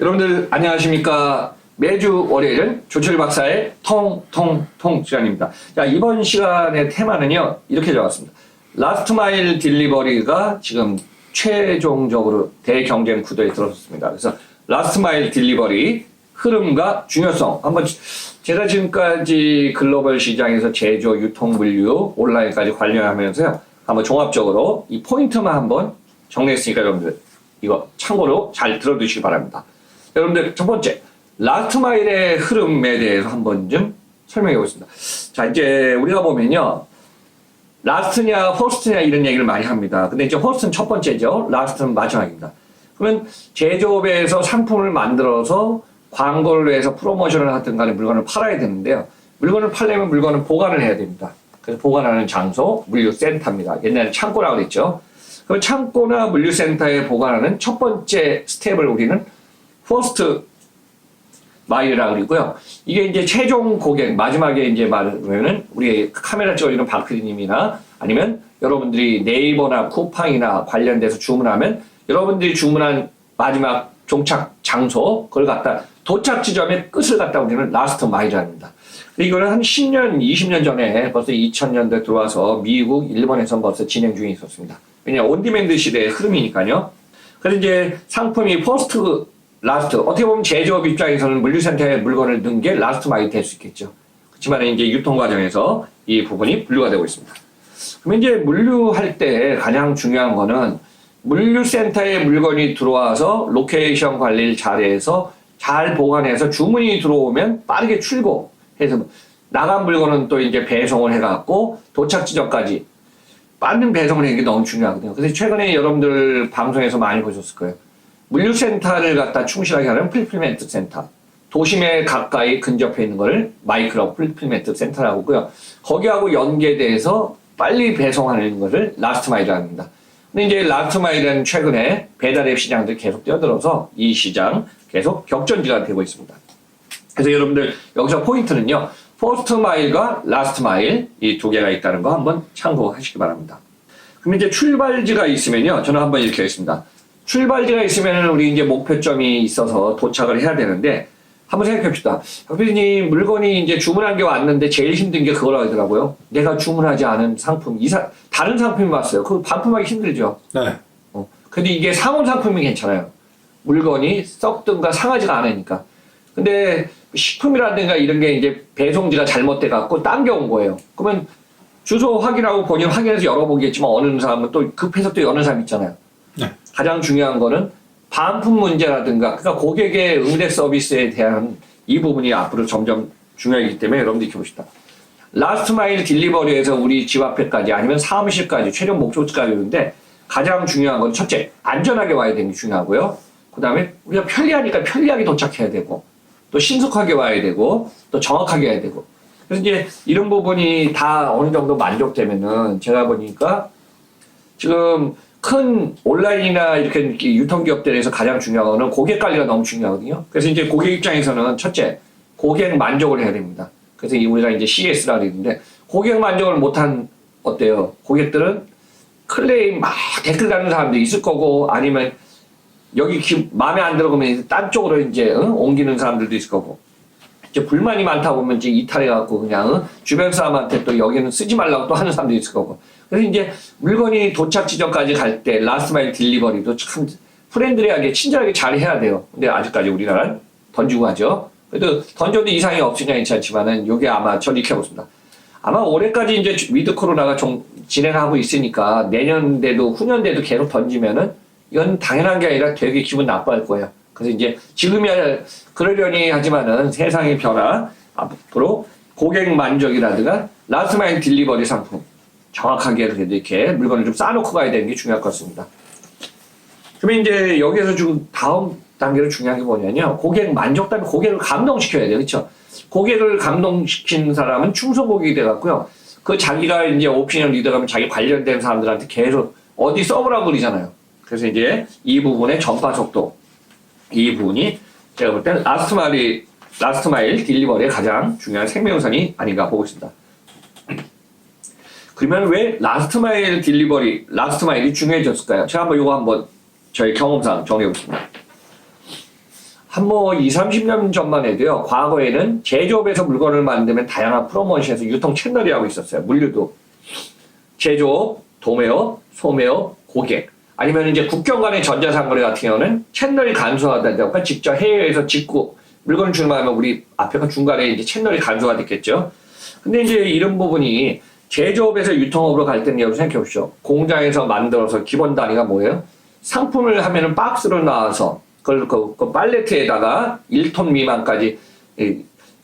여러분들 안녕하십니까. 매주 월요일은 조철 박사의 통통통 시간입니다. 자, 이번 시간의 테마는요 이렇게 잡았습니다. 라스트 마일 딜리버리가 지금 최종적으로 대경쟁 구도에 들어섰습니다. 그래서 라스트 마일 딜리버리 흐름과 중요성, 한번 제가 지금까지 글로벌 시장에서 제조, 유통, 물류, 온라인까지 관련하면서요 한번 종합적으로 이 포인트만 한번 정리했으니까 여러분들 이거 참고로 잘 들어두시기 바랍니다. 여러분들 첫 번째, 라스트 마일의 흐름에 대해서 한번 좀 설명해 보겠습니다. 자, 이제 우리가 보면요, 라스트냐 퍼스트냐 이런 얘기를 많이 합니다. 근데 이제 퍼스트는 첫 번째죠. 라스트는 마지막입니다. 그러면 제조업에서 상품을 만들어서 광고를 해서 프로모션을 하든 간에 물건을 팔아야 되는데요. 물건을 팔려면 물건을 보관을 해야 됩니다. 그래서 보관하는 장소, 물류센터입니다. 옛날에 창고라고 그랬죠. 그럼 창고나 물류센터에 보관하는 첫 번째 스텝을 우리는 퍼스트 마일이라고 그러고요. 이게 이제 최종 고객, 마지막에 이제 말하면은 우리 카메라 찍어주는 박PD님이나 아니면 여러분들이 네이버나 쿠팡이나 관련돼서 주문하면 여러분들이 주문한 마지막 종착 장소, 그걸 갖다 도착 지점의 끝을 갖다 우리는 라스트 마일이라고 합니다. 이거는 한 10년, 20년 전에 벌써 2000년대 들어와서 미국, 일본에서 벌써 진행 중에 있었습니다. 왜냐하면 온디맨드 시대의 흐름이니까요. 그래서 이제 상품이 퍼스트, 라스트, 어떻게 보면 제조업 입장에서는 물류센터에 물건을 넣은 게 라스트 마일이 될 수 있겠죠. 그렇지만 이제 유통 과정에서 이 부분이 분류가 되고 있습니다. 그러면 이제 물류할 때 가장 중요한 거는 물류센터에 물건이 들어와서 로케이션 관리를 잘해서 잘 보관해서 주문이 들어오면 빠르게 출고해서 나간 물건은 또 이제 배송을 해갖고 도착 지점까지 빠른 배송을 하는 게 너무 중요하거든요. 그래서 최근에 여러분들 방송에서 많이 보셨을 거예요. 물류센터를 갖다 충실하게 하는 풀필멘트 센터. 도심에 가까이 근접해 있는 거를 마이크로 풀필멘트 센터라고 하고요. 거기하고 연계돼서 빨리 배송하는 것을 라스트 마일이라고 합니다. 근데 이제 라스트 마일은 최근에 배달앱 시장도 계속 뛰어들어서 이 시장 계속 격전지가 되고 있습니다. 그래서 여러분들 여기서 포인트는요, 퍼스트 마일과 라스트 마일 이 두 개가 있다는 거 한번 참고하시기 바랍니다. 그럼 이제 출발지가 있으면요, 저는 한번 이렇게 하겠습니다. 출발지가 있으면 우리 이제 목표점이 있어서 도착을 해야 되는데, 한번 생각해 봅시다. 박PD님, 물건이 이제 주문한 게 왔는데 제일 힘든 게 그거라고 하더라고요. 내가 주문하지 않은 상품, 다른 상품이 왔어요. 그거 반품하기 힘들죠. 네. 근데 이게 상온 상품이 괜찮아요. 물건이 썩든가 상하지가 않으니까. 근데 식품이라든가 이런 게 이제 배송지가 잘못돼 갖고 당겨온 거예요. 그러면 주소 확인하고 본인 확인해서 열어보겠지만 어느 사람은 또 급해서 또 여는 사람 있잖아요. 네. 가장 중요한 거는 반품 문제라든가, 그러니까 고객의 응대 서비스에 대한 이 부분이 앞으로 점점 중요하기 때문에 여러분들 이렇게 봅시다. 라스트 마일 딜리버리에서 우리 집 앞에까지 아니면 사무실까지 최종 목적지까지 오는데 가장 중요한 건 첫째, 안전하게 와야 되는 게 중요하고요. 그 다음에 우리가 편리하니까 편리하게 도착해야 되고, 또 신속하게 와야 되고, 또 정확하게 해야 되고. 그래서 이제 이런 부분이 다 어느 정도 만족되면은 제가 보니까 지금 큰 온라인이나 이렇게 유통기업들에서 가장 중요한 거는 고객 관리가 너무 중요하거든요. 그래서 이제 고객 입장에서는 첫째, 고객 만족을 해야 됩니다. 그래서 우리가 이제 CS라고 그러는데, 고객 만족을 못한, 어때요? 고객들은 클레임 막 댓글 다는 사람도 있을 거고, 아니면 여기 마음에 안 들어가면 딴 쪽으로 이제 옮기는 사람들도 있을 거고, 이제 불만이 많다 보면 이제 이탈해갖고 그냥 주변 사람한테 또 여기는 쓰지 말라고 또 하는 사람도 있을 거고. 그래서 이제 물건이 도착 지점까지 갈 때 라스트 마일 딜리버리도 참 프렌들리하게 친절하게 잘 해야 돼요. 근데 아직까지 우리나라는 던지고 하죠. 그래도 던져도 이상이 없으냐 괜찮지만은 요게 아마 전 이렇게 보습니다. 아마 올해까지 이제 위드 코로나가 좀 진행하고 있으니까 내년대도 후년대도 계속 던지면은 이건 당연한 게 아니라 되게 기분 나빠할 거예요. 그래서 이제 지금이야 그러려니 하지만은 세상의 변화, 앞으로 고객 만족이라든가 라스트 마일 딜리버리 상품 정확하게 그래도 이렇게 물건을 좀 쌓아놓고 가야 되는 게 중요할 것 같습니다. 그러면 이제 여기에서 지금 다음 단계로 중요한 게 뭐냐면 고객 만족 다음에 고객을 감동시켜야 돼요. 그렇죠? 고객을 감동시킨 사람은 충성 고객이 돼갖고요. 그 자기가 이제 오피니언 리더가면 자기 관련된 사람들한테 계속 어디 써보라고 그러잖아요. 그래서 이제 이 부분의 전파 속도, 이 부분이 제가 볼 때는 라스트 마일 딜리버리의 가장 중요한 생명선이 아닌가 보고 있습니다. 그러면 왜 라스트 마일 딜리버리, 라스트 마일이 중요해졌을까요? 제가 한번 이거 한번 저희 경험상 정해보겠습니다. 한 뭐 20, 30년 전만 해도요. 과거에는 제조업에서 물건을 만들면 다양한 프로모션에서 유통 채널이 하고 있었어요. 물류도. 제조업, 도매업, 소매업, 고객. 아니면 이제 국경 간의 전자상거래 같은 경우는 채널이 간소화되다 직접 해외에서 직구 물건을 주문하면 우리 앞에가 중간에 이제 채널이 간소화 됐겠죠. 근데 이제 이런 부분이 제조업에서 유통업으로 갈 때는 여러분 생각해 보십시오. 공장에서 만들어서 기본 단위가 뭐예요? 상품을 하면은 박스로 나와서 그걸 그 팔레트에다가 1톤 미만까지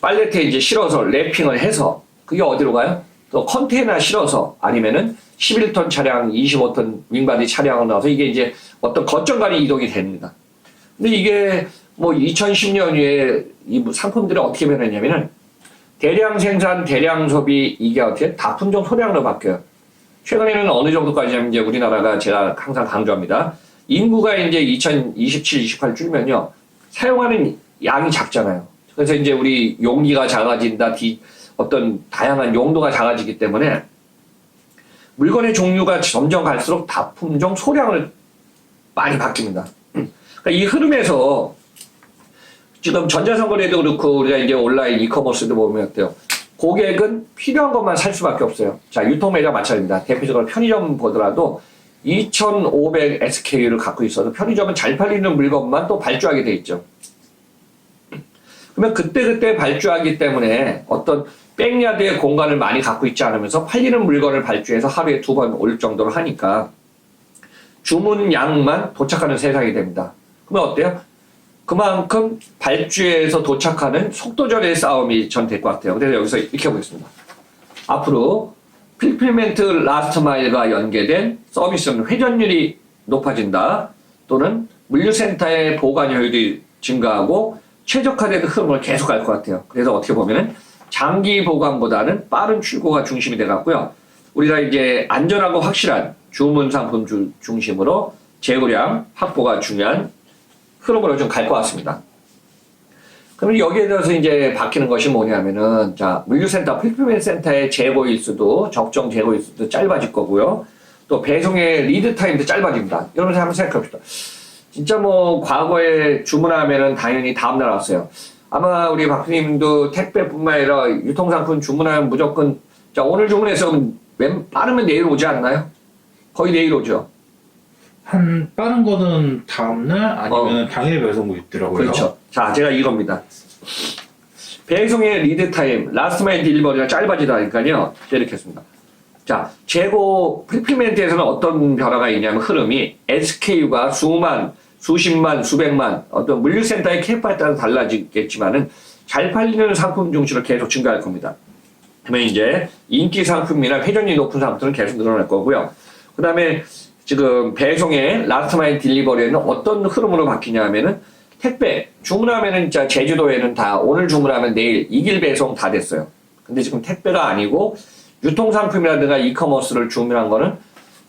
팔레트에 이제 실어서 랩핑을 해서 그게 어디로 가요? 또 컨테이너 실어서 아니면은 11톤 차량, 25톤 윙바디 차량을 넣어서 이게 이제 어떤 거점 간의 이동이 됩니다. 근데 이게 뭐 2010년 이후에 이 상품들이 어떻게 변했냐면은 대량 생산, 대량 소비 이게 어떻게 다 품종 소량으로 바뀌어요. 최근에는 어느 정도까지냐면 이제 우리나라가 제가 항상 강조합니다. 인구가 이제 2027, 28 줄면요. 사용하는 양이 작잖아요. 그래서 이제 우리 용기가 작아진다, 어떤 다양한 용도가 작아지기 때문에 물건의 종류가 점점 갈수록 다품종 소량을 많이 바뀝니다. 그러니까 이 흐름에서 지금 전자상거래도 그렇고 우리가 이제 온라인 이커머스도 보면 어때요? 고객은 필요한 것만 살 수밖에 없어요. 자, 유통매장 마찬가지입니다. 대표적으로 편의점 보더라도 2,500 SKU를 갖고 있어도 편의점은 잘 팔리는 물건만 또 발주하게 돼 있죠. 그러면 그때그때 발주하기 때문에 어떤 백야드의 공간을 많이 갖고 있지 않으면서 팔리는 물건을 발주해서 하루에 2번 올 정도로 하니까 주문량만 도착하는 세상이 됩니다. 그러면 어때요? 그만큼 발주해서 도착하는 속도전의 싸움이 전 될 것 같아요. 그래서 여기서 이렇게 보겠습니다. 앞으로 풀필멘트 라스트 마일과 연계된 서비스는 회전율이 높아진다. 또는 물류센터의 보관 효율이 증가하고 최적화되는 흐름을 계속 갈 것 같아요. 그래서 어떻게 보면은 장기 보관보다는 빠른 출고가 중심이 돼갖고요. 우리가 이제 안전하고 확실한 주문 상품 중심으로 재고량 확보가 중요한 흐름으로 좀 갈 것 같습니다. 그러면 여기에 대해서 이제 바뀌는 것이 뭐냐면은, 자, 물류센터, 풀필멘트 센터의 재고 일수도, 적정 재고 일수도 짧아질 거고요. 또 배송의 리드 타임도 짧아집니다. 여러분 한번 생각해 봅시다. 진짜 뭐, 과거에 주문하면은 당연히 다음날 왔어요. 아마 우리 박수님도 택배뿐만 아니라 유통상품 주문하면 무조건, 자, 오늘 주문해서 빠르면 내일 오지 않나요? 거의 내일 오죠. 한 빠른 거는 다음날 아니면 당일 배송도 있더라고요. 그렇죠. 자, 제가 이겁니다. 배송의 리드 타임, 라스트 마일 딜리버리가 짧아지다니까요. 이렇게 했습니다. 자, 재고 풀필멘트에서는 어떤 변화가 있냐면 흐름이 SKU가 수만, 수십만, 수백만 어떤 물류센터의 캐파에 따라 달라지겠지만은 잘 팔리는 상품 중심으로 계속 증가할 겁니다. 그러면 이제 인기 상품이나 회전율이 높은 상품들은 계속 늘어날 거고요. 그 다음에 지금 배송의 라스트 마일 딜리버리에는 어떤 흐름으로 바뀌냐 하면은 택배 주문하면은 진짜 제주도에는 다 오늘 주문하면 내일 이길 배송 다 됐어요. 근데 지금 택배가 아니고 유통상품이라든가 이커머스를 주문한 거는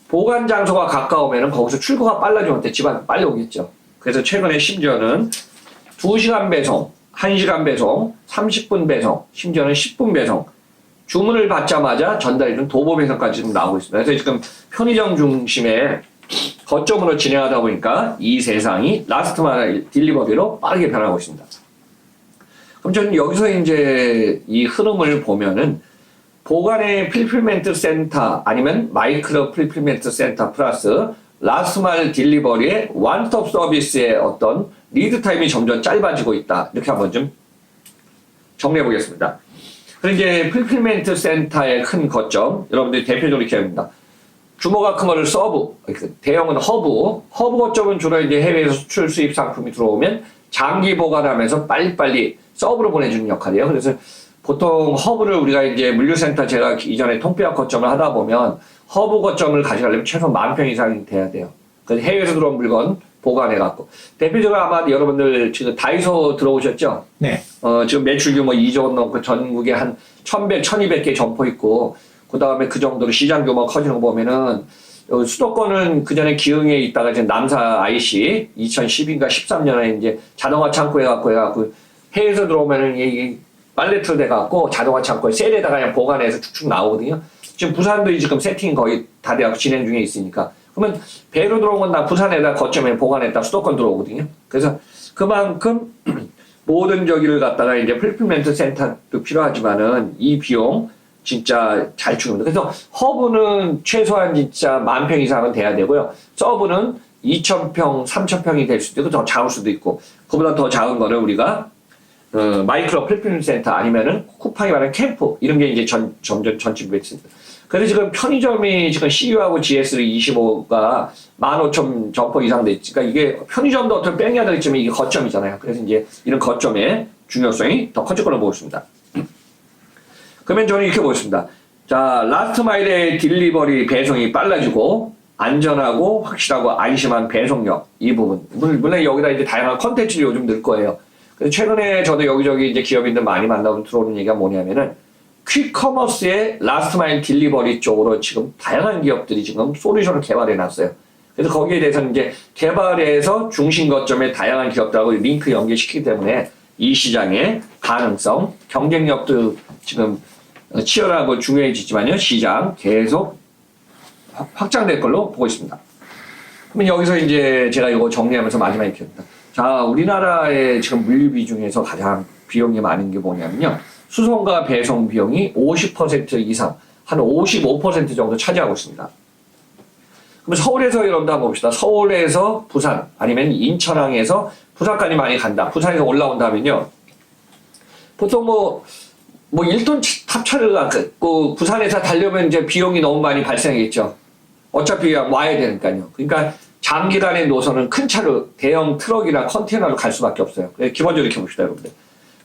보관 장소가 가까우면은 거기서 출고가 빨라지면 집안 빨리 오겠죠. 그래서 최근에 심지어는 2시간 배송, 1시간 배송, 30분 배송, 심지어는 10분 배송 주문을 받자마자 전달해준 도보 배송까지 지금 나오고 있습니다. 그래서 지금 편의점 중심의 거점으로 진행하다 보니까 이 세상이 라스트 마일 딜리버리로 빠르게 변하고 있습니다. 그럼 저는 여기서 이제 이 흐름을 보면은 보관의 풀필멘트 센터 아니면 마이크로 풀필멘트 센터 플러스 라스트 마일 딜리버리의 원스톱 서비스의 어떤 리드 타임이 점점 짧아지고 있다. 이렇게 한번 좀 정리해 보겠습니다. 그리고 이제 풀필멘트 센터의 큰 거점, 여러분들이 대표적으로 이렇게 합니다. 규모가 큰 거를 서브, 대형은 허브 거점은 주로 이제 해외에서 수출 수입 상품이 들어오면 장기 보관하면서 빨리빨리 서브로 보내주는 역할이에요. 그래서 보통 허브를 우리가 이제 물류센터 제가 이전에 통폐합 거점을 하다 보면 허브 거점을 가져가려면 최소 10,000평 이상이 돼야 돼요. 그래서 해외에서 들어온 물건 보관해갖고. 대표적으로 아마 여러분들 지금 다이소 들어오셨죠? 네. 지금 매출 규모 2조 원 넘고 전국에 한 1,100, 1,200개 점포 있고, 그 다음에 그 정도로 시장 규모 커지는 거 보면은, 수도권은 그 전에 기흥에 있다가 이제 남사 IC 2010인가 13년에 이제 자동화 창고 해갖고 해외에서 들어오면은 이 팔레트로 돼갖고 자동화 창고에 셀에다가 그냥 보관해서 축축 나오거든요. 지금 부산도 지금 세팅 거의 다 돼갖고 진행 중에 있으니까. 그러면 배로 들어온 건 다 부산에다 거점에 보관했다 수도권 들어오거든요. 그래서 그만큼 모든 저기를 갖다가 이제 풀필멘트 센터도 필요하지만은 이 비용 진짜 잘 추구합니다. 그래서 허브는 최소한 진짜 10,000평 이상은 돼야 되고요. 서브는 2,000평, 3,000평이 될 수도 있고 더 작을 수도 있고 그보다 더 작은 거는 우리가 마이크로 풀필멘트 센터 아니면은 쿠팡이 말하는 캠프 이런 게 이제 점점 전집이 있습니다. 그래서 지금 편의점이 지금 CU하고 GS25가 15,000 점포 이상 됐지. 그러니까 이게 편의점도 어떤 뺑이야 되겠지만 이게 거점이잖아요. 그래서 이제 이런 거점의 중요성이 더 커질 거라고 보고 있습니다. 그러면 저는 이렇게 보겠습니다. 자, 라스트 마일의 딜리버리 배송이 빨라지고 안전하고 확실하고 안심한 배송력 이 부분. 물론 여기다 이제 다양한 컨텐츠를 요즘 넣을 거예요. 그래서 최근에 저도 여기저기 이제 기업인들 많이 만나고 들어오는 얘기가 뭐냐면은 퀵커머스의 라스트 마일 딜리버리 쪽으로 지금 다양한 기업들이 지금 솔루션을 개발해 놨어요. 그래서 거기에 대해서는 이제 개발해서 중심 거점의 다양한 기업들하고 링크 연계시키기 때문에 이 시장의 가능성, 경쟁력도 지금 치열하고 중요해지지만요. 시장 계속 확장될 걸로 보고 있습니다. 그러면 여기서 이제 제가 이거 정리하면서 마지막에 이렇게 합니다. 자, 우리나라의 지금 물류비 중에서 가장 비용이 많은 게 뭐냐면요. 수송과 배송 비용이 50% 이상, 한 55% 정도 차지하고 있습니다. 그럼 서울에서 여러분들 한번 봅시다. 서울에서 부산, 아니면 인천항에서 부산까지 많이 간다. 부산에서 올라온다면요. 보통 뭐 1톤 탑차를 갖고 부산에서 달려면 이제 비용이 너무 많이 발생하겠죠. 어차피 와야 되니까요. 그러니까 장기간의 노선은 큰 차로 대형 트럭이나 컨테이너로 갈 수밖에 없어요. 기본적으로 이렇게 봅시다, 여러분들.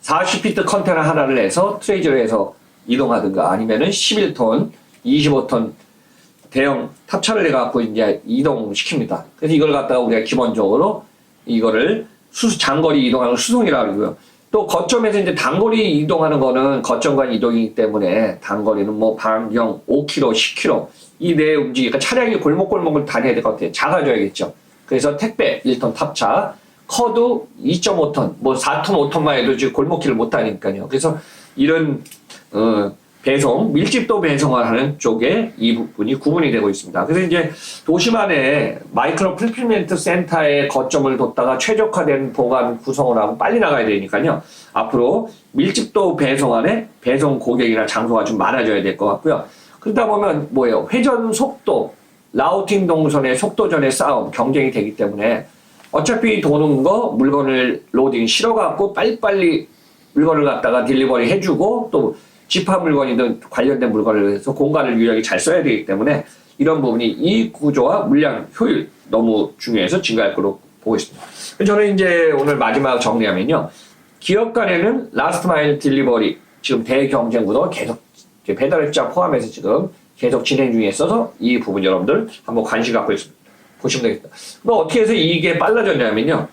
40피트 컨테이너 하나를 해서 트레이저로 해서 이동하든가 아니면은 11톤, 25톤 대형 탑차를 해갖고 이제 이동시킵니다. 그래서 이걸 갖다가 우리가 기본적으로 이거를 장거리 이동하는 수송이라고 하고요. 또 거점에서 이제 단거리 이동하는 거는 거점 간 이동이기 때문에 단거리는 뭐 반경 5km, 10km 이 내에 움직이니까 차량이 골목골목을 다녀야 될 것 같아요. 작아져야겠죠. 그래서 택배 1톤 탑차, 커도 2.5톤, 뭐 4톤, 5톤만 해도 지금 골목길을 못 다니니까요. 그래서 이런 배송, 밀집도 배송을 하는 쪽에 이 부분이 구분이 되고 있습니다. 그래서 이제 도시만의 마이크로 풀필멘트 센터의 거점을 뒀다가 최적화된 보관 구성을 하고 빨리 나가야 되니까요. 앞으로 밀집도 배송 안에 배송 고객이나 장소가 좀 많아져야 될 것 같고요. 그러다 보면 뭐예요? 회전 속도, 라우팅 동선의 속도전의 싸움, 경쟁이 되기 때문에 어차피 도는 거 물건을 로딩 실어갖고 빨리빨리 물건을 갖다가 딜리버리 해주고 또 집합 물건이든 관련된 물건을 해서 공간을 유일하게 잘 써야 되기 때문에 이런 부분이 이 구조와 물량 효율 너무 중요해서 증가할 거로 보고 있습니다. 저는 이제 오늘 마지막 정리하면요. 기업 간에는 라스트 마일 딜리버리 지금 대경쟁 구도가 계속 배달 입장 포함해서 지금 계속 진행 중에 있어서 이 부분 여러분들 한번 관심 갖고 보시면 되겠다. 뭐 어떻게 해서 이게 빨라졌냐면요.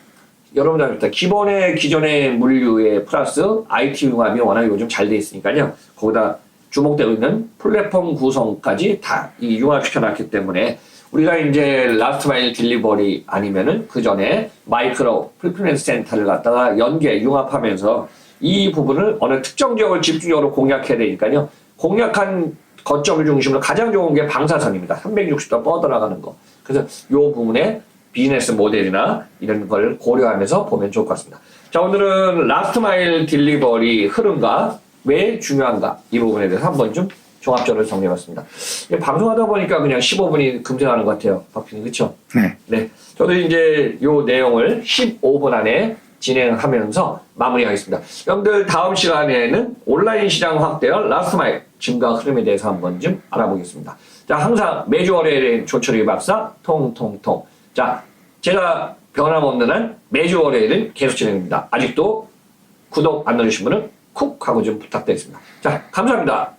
여러분들 기존의 물류에 플러스 IT 융합이 워낙 요즘 잘 돼 있으니까요. 거기다 주목되고 있는 플랫폼 구성까지 다 이 융합시켜 놨기 때문에 우리가 이제 라스트 마일 딜리버리 아니면은 그 전에 마이크로 풀필멘트 센터를 갖다가 융합하면서 이 부분을 어느 특정 지역을 집중적으로 공략해야 되니까요. 공략한 거점을 중심으로 가장 좋은 게 방사선입니다. 360도 뻗어나가는 거. 그래서 이 부분에 비즈니스 모델이나 이런 걸 고려하면서 보면 좋을 것 같습니다. 자, 오늘은 라스트 마일 딜리버리 흐름과 왜 중요한가 이 부분에 대해서 한번 좀 종합적으로 정리해봤습니다. 방송하다 보니까 그냥 15분이 금세가는 것 같아요. 박PD, 그렇죠? 네. 네. 저도 이제 이 내용을 15분 안에 진행하면서 마무리하겠습니다. 여러분들 다음 시간에는 온라인 시장 확대와 라스트 마일 증가 흐름에 대해서 한번 좀 알아보겠습니다. 자, 항상 매주 월요일에 조철희 박사 통통통. 자, 제가 변함없는 한 매주 월요일은 계속 진행됩니다. 아직도 구독 안 누르신 분은 쿡 하고 좀 부탁드리겠습니다. 자, 감사합니다.